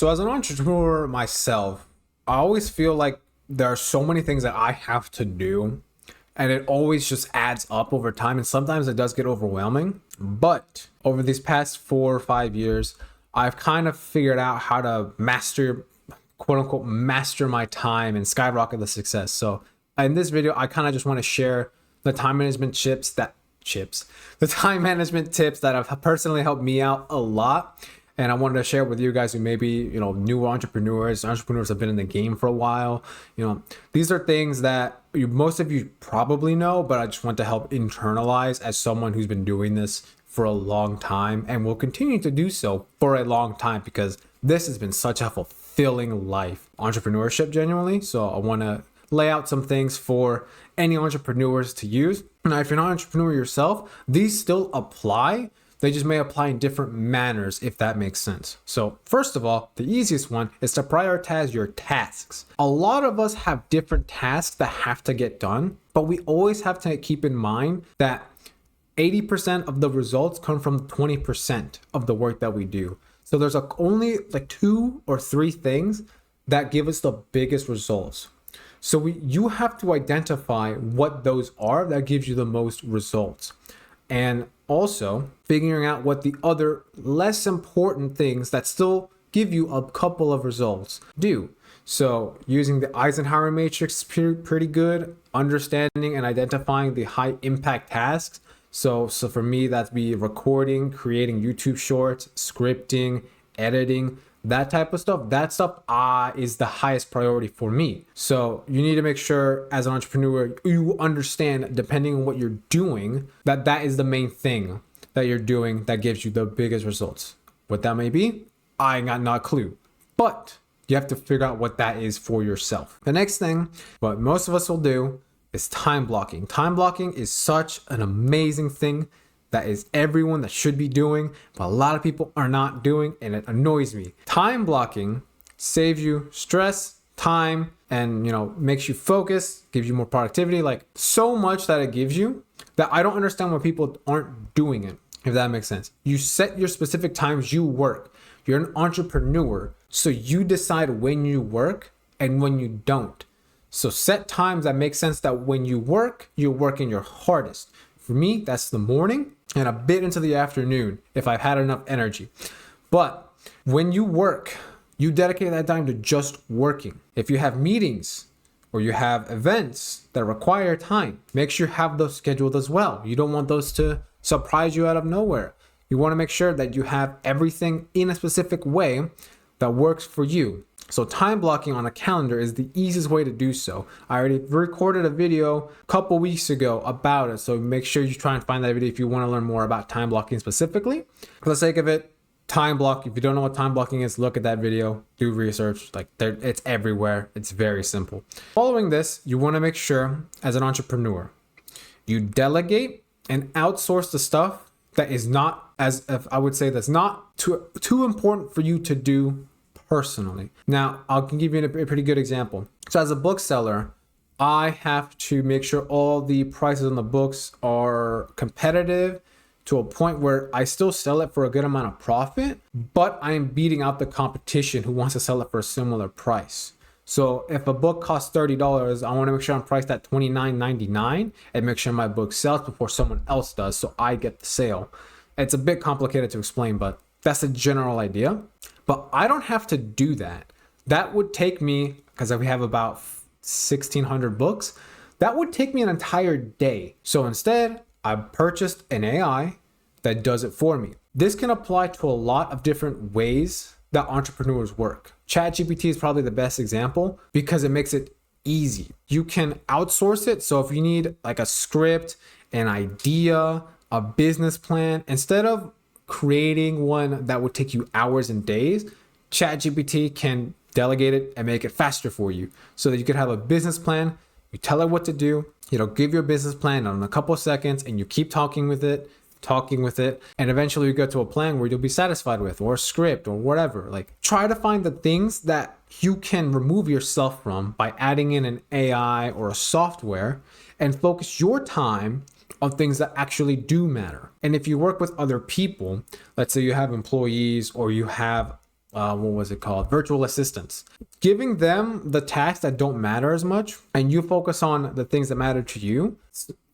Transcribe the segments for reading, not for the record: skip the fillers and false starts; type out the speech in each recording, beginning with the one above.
So as an entrepreneur myself, I always feel like there are so many things that I have to do, and it always just adds up over time, and sometimes it does get overwhelming. But over these past 4 or 5 years, I've kind of figured out how to master, quote unquote, master my time and skyrocket the success. So in this video, I kind of just want to share the time management the time management tips that have personally helped me out a lot. And I wanted to share with you guys who maybe, new entrepreneurs have been in the game for a while. These are things that most of you probably know, but I just want to help internalize as someone who's been doing this for a long time and will continue to do so for a long time, because this has been such a fulfilling life, entrepreneurship, genuinely. So I want to lay out some things for any entrepreneurs to use. Now, if you're not an entrepreneur yourself, these still apply. They just may apply in different manners, if that makes sense. So first of all, the easiest one is to prioritize your tasks. A lot of us have different tasks that have to get done, but we always have to keep in mind that 80% of the results come from 20% of the work that we do. So there's only like 2 or 3 things that give us the biggest results. So you have to identify what those are that gives you the most results. And also figuring out what the other less important things that still give you a couple of results do. So using the Eisenhower matrix is pretty good, understanding and identifying the high impact tasks. So for me, that'd be recording, creating YouTube shorts, scripting, editing, that type of stuff. That stuff is the highest priority for me. So you need to make sure as an entrepreneur, you understand, depending on what you're doing, that is the main thing that you're doing that gives you the biggest results. What that may be, I got no clue. But you have to figure out what that is for yourself. The next thing, what most of us will do, is time blocking. Time blocking is such an amazing thing that is everyone that should be doing, but a lot of people are not doing, and it annoys me. Time blocking saves you stress, time, and makes you focus, gives you more productivity, like so much that it gives you that I don't understand why people aren't doing it, if that makes sense. You set your specific times you work. You're an entrepreneur, so you decide when you work and when you don't. So set times that make sense, that when you work, you're working your hardest. For me, that's the morning and a bit into the afternoon if I've had enough energy. But when you work, you dedicate that time to just working. If you have meetings or you have events that require time, make sure you have those scheduled as well. You don't want those to surprise you out of nowhere. You want to make sure that you have everything in a specific way that works for you. So time blocking on a calendar is the easiest way to do so. I already recorded a video a couple weeks ago about it, so make sure you try and find that video if you want to learn more about time blocking specifically. For the sake of it, time block, if you don't know what time blocking is, look at that video, do research. It's everywhere. It's very simple. Following this, you want to make sure as an entrepreneur, you delegate and outsource the stuff that is not, as if I would say, that's not too important for you to do personally. Now, I can give you a pretty good example. So as a bookseller, I have to make sure all the prices on the books are competitive to a point where I still sell it for a good amount of profit, but I am beating out the competition who wants to sell it for a similar price. So if a book costs $30, I want to make sure I'm priced at $29.99 and make sure my book sells before someone else does, so I get the sale. It's a bit complicated to explain, but that's a general idea. But I don't have to do that. That would take me, because we have about 1,600 books, that would take me an entire day. So instead, I purchased an AI that does it for me. This can apply to a lot of different ways that entrepreneurs work. ChatGPT is probably the best example because it makes it easy. You can outsource it. So if you need like a script, an idea, a business plan, instead of creating one that would take you hours and days, ChatGPT can delegate it and make it faster for you so that you could have a business plan. You tell it what to do, it'll give you a business plan in a couple of seconds, and you keep talking with it, and eventually you get to a plan where you'll be satisfied with, or a script or whatever. Like, try to find the things that you can remove yourself from by adding in an AI or a software, and focus your time on things that actually do matter. And if you work with other people, let's say you have employees or you have what was it called? Virtual assistants. Giving them the tasks that don't matter as much, and you focus on the things that matter to you,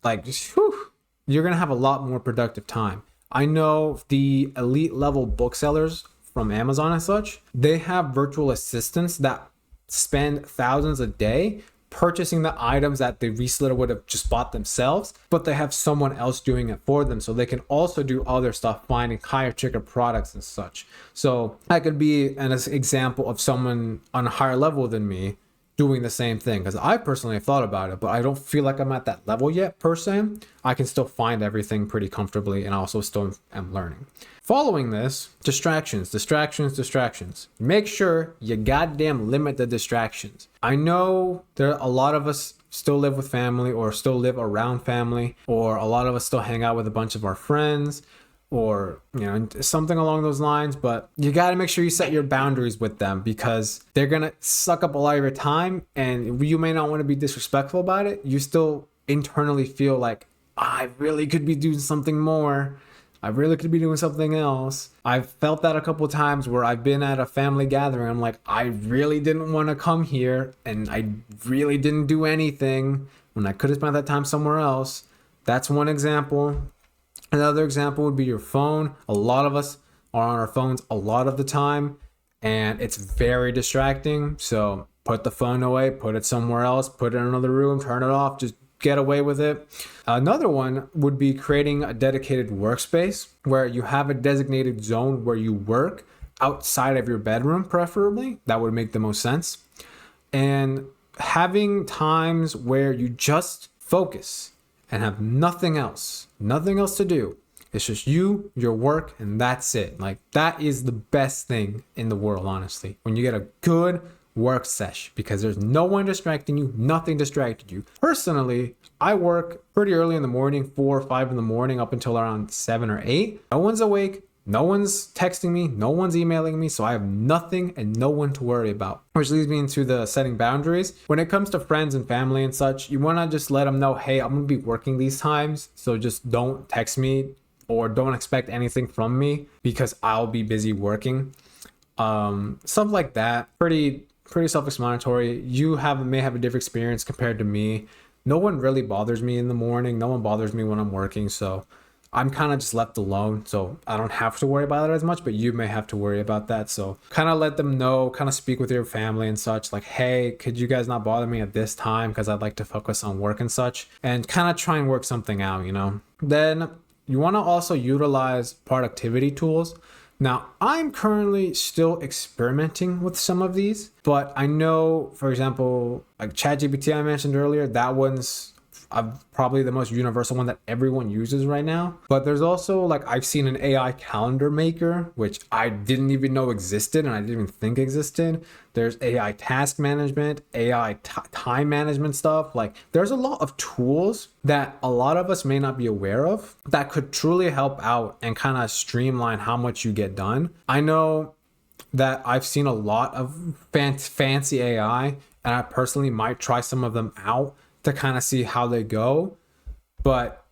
like, whew, you're gonna have a lot more productive time. I know the elite level booksellers from Amazon and such, they have virtual assistants that spend thousands a day purchasing the items that the reseller would have just bought themselves, but they have someone else doing it for them, so they can also do other stuff, finding higher ticket products and such. So that could be an example of someone on a higher level than me doing the same thing, because I personally have thought about it, but I don't feel like I'm at that level yet per se. I can still find everything pretty comfortably, and also still am learning. Following this, distractions. Make sure you goddamn limit the distractions. I know there are a lot of us still live with family, or still live around family, or a lot of us still hang out with a bunch of our friends, or something along those lines, but you got to make sure you set your boundaries with them, because they're gonna suck up a lot of your time, and you may not want to be disrespectful about it. You still internally feel like, I really could be doing something more, I really could be doing something else. I've felt that a couple of times where I've been at a family gathering, I'm like, I really didn't want to come here, and I really didn't do anything when I could have spent that time somewhere else. That's one example. Another example would be your phone. A lot of us are on our phones a lot of the time, and it's very distracting. So put the phone away, put it somewhere else, put it in another room, turn it off, just get away with it. Another one would be creating a dedicated workspace where you have a designated zone where you work outside of your bedroom, preferably. That would make the most sense. And having times where you just focus and have nothing else to do. It's just you, your work, and that's it. Like, that is the best thing in the world, honestly, when you get a good work sesh, because there's no one distracting you, nothing distracted you. Personally, I work pretty early in the morning, 4 or 5 in the morning, up until around 7 or 8. No one's awake. No one's texting me, no one's emailing me, so I have nothing and no one to worry about. Which leads me into the setting boundaries. When it comes to friends and family and such, you want to just let them know, hey, I'm going to be working these times, so just don't text me or don't expect anything from me because I'll be busy working. Stuff like that. Pretty self-explanatory. You may have a different experience compared to me. No one really bothers me in the morning. No one bothers me when I'm working, so I'm kind of just left alone, so I don't have to worry about it as much, but you may have to worry about that. So kind of let them know, kind of speak with your family and such, like, hey, could you guys not bother me at this time because I'd like to focus on work and such, and kind of try and work something out, Then you want to also utilize productivity tools. Now, I'm currently still experimenting with some of these, but I know, for example, like ChatGPT I mentioned earlier, that one's probably the most universal one that everyone uses right now. But there's also, like, I've seen an AI calendar maker, which I didn't even know existed, and I didn't even think existed. There's AI task management, AI time management stuff. Like, there's a lot of tools that a lot of us may not be aware of that could truly help out and kind of streamline how much you get done. I know that I've seen a lot of fancy AI, and I personally might try some of them out to kind of see how they go, but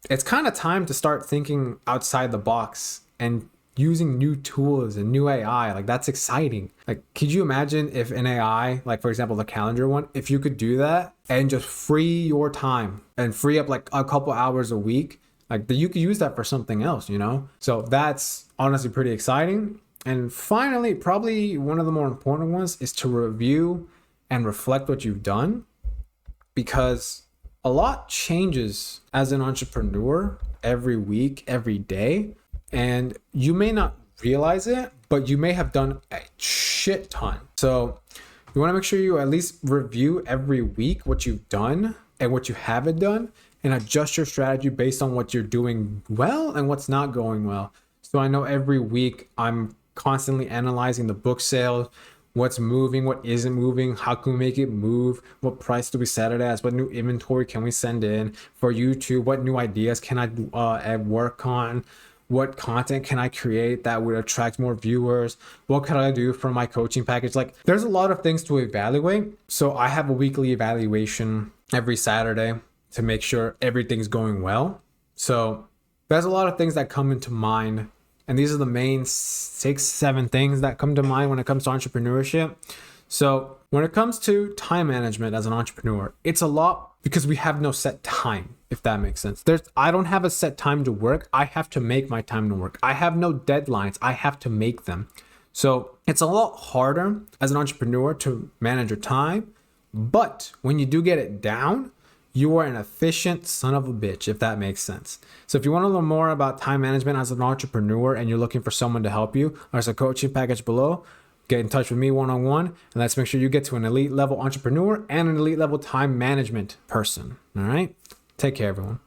it's kind of time to start thinking outside the box and using new tools and new AI. Like, that's exciting. Like, could you imagine if an AI, like for example the calendar one, if you could do that and just free your time and free up like a couple hours a week, like you could use that for something else, So that's honestly pretty exciting. And finally, probably one of the more important ones is to review and reflect what you've done, because a lot changes as an entrepreneur every week, every day, and you may not realize it, but you may have done a shit ton. So you want to make sure you at least review every week what you've done and what you haven't done, and adjust your strategy based on what you're doing well and what's not going well. So I know every week I'm constantly analyzing the book sales, what's moving, what isn't moving, how can we make it move, what price do we set it as, what new inventory can we send in for YouTube, what new ideas can I work on, what content can I create that would attract more viewers, what can I do for my coaching package. Like, there's a lot of things to evaluate. So I have a weekly evaluation every Saturday to make sure everything's going well. So there's a lot of things that come into mind And these are the main 6-7 things that come to mind when it comes to entrepreneurship. So when it comes to time management as an entrepreneur, it's a lot because we have no set time, if that makes sense. I don't have a set time to work. I have to make my time to work. I have no deadlines. I have to make them. So it's a lot harder as an entrepreneur to manage your time. But when you do get it down, you are an efficient son of a bitch, if that makes sense. So if you want to learn more about time management as an entrepreneur and you're looking for someone to help you, there's a coaching package below. Get in touch with me one-on-one, and let's make sure you get to an elite level entrepreneur and an elite level time management person. All right? Take care, everyone.